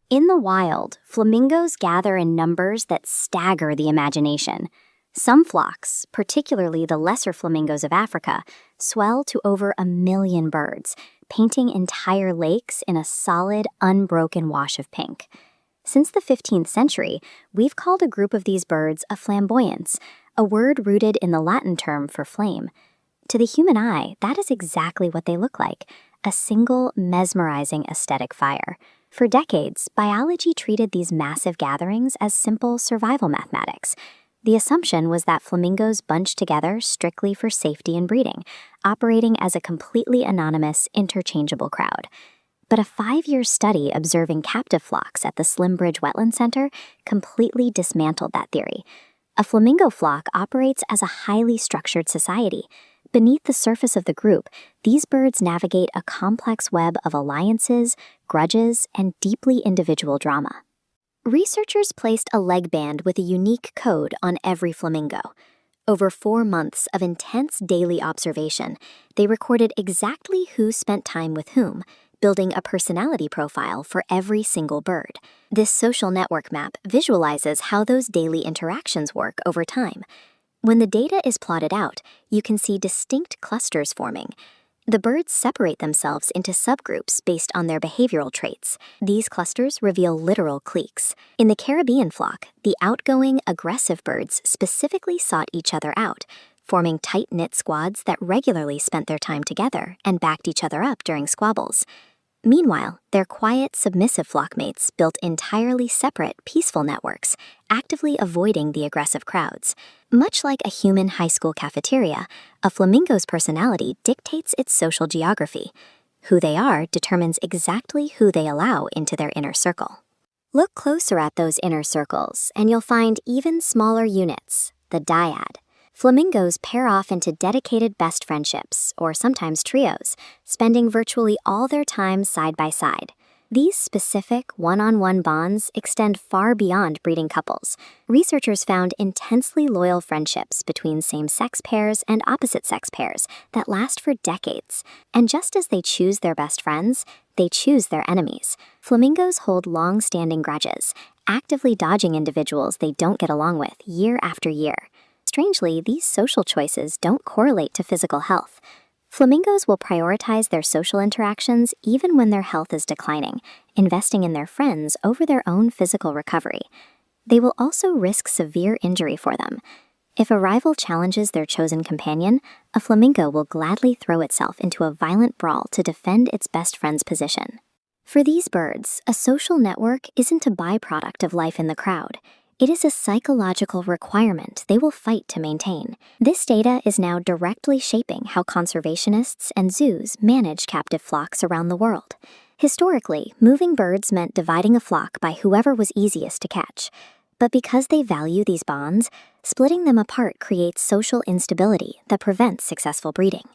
In the wild, flamingos gather in numbers that stagger the imagination. Some flocks, particularly the lesser flamingos of Africa, swell to over 1 million birds, painting entire lakes in a solid, unbroken wash of pink. Since the 15th century, we've called a group of these birds a flamboyance, a word rooted in the Latin term for flame. To the human eye, that is exactly what they look like, a single, mesmerizing aesthetic fire. For decades, biology treated these massive gatherings as simple survival mathematics. The assumption was that flamingos bunched together strictly for safety and breeding, operating as a completely anonymous, interchangeable crowd. But a 5-year study observing captive flocks at the Slimbridge Wetland Center completely dismantled that theory. A flamingo flock operates as a highly structured society. Beneath the surface of the group, these birds navigate a complex web of alliances, grudges, and deeply individual drama. Researchers placed a leg band with a unique code on every flamingo. Over 4 months of intense daily observation, they recorded exactly who spent time with whom, building a personality profile for every single bird. This social network map visualizes how those daily interactions work over time. When the data is plotted out, you can see distinct clusters forming. The birds separate themselves into subgroups based on their behavioral traits. These clusters reveal literal cliques. In the Caribbean flock, the outgoing, aggressive birds specifically sought each other out, forming tight-knit squads that regularly spent their time together and backed each other up during squabbles. Meanwhile, their quiet, submissive flockmates built entirely separate, peaceful networks, actively avoiding the aggressive crowds. Much like a human high school cafeteria, a flamingo's personality dictates its social geography. Who they are determines exactly who they allow into their inner circle. Look closer at those inner circles, and you'll find even smaller units, the dyad. Flamingos pair off into dedicated best friendships, or sometimes trios, spending virtually all their time side by side. These specific one-on-one bonds extend far beyond breeding couples. Researchers found intensely loyal friendships between same-sex pairs and opposite-sex pairs that last for decades. And just as they choose their best friends, they choose their enemies. Flamingos hold long-standing grudges, actively dodging individuals they don't get along with year after year. Strangely, these social choices don't correlate to physical health. Flamingos will prioritize their social interactions even when their health is declining, investing in their friends over their own physical recovery. They will also risk severe injury for them. If a rival challenges their chosen companion, a flamingo will gladly throw itself into a violent brawl to defend its best friend's position. For these birds, a social network isn't a byproduct of life in the crowd. It is a psychological requirement they will fight to maintain. This data is now directly shaping how conservationists and zoos manage captive flocks around the world. Historically, moving birds meant dividing a flock by whoever was easiest to catch. But because they value these bonds, splitting them apart creates social instability that prevents successful breeding.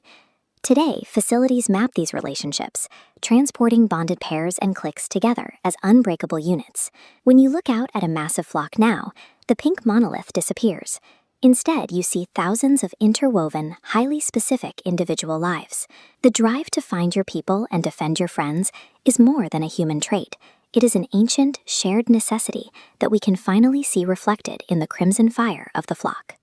Today, facilities map these relationships, transporting bonded pairs and cliques together as unbreakable units. When you look out at a massive flock now, the pink monolith disappears. Instead, you see thousands of interwoven, highly specific individual lives. The drive to find your people and defend your friends is more than a human trait. It is an ancient, shared necessity that we can finally see reflected in the crimson fire of the flock.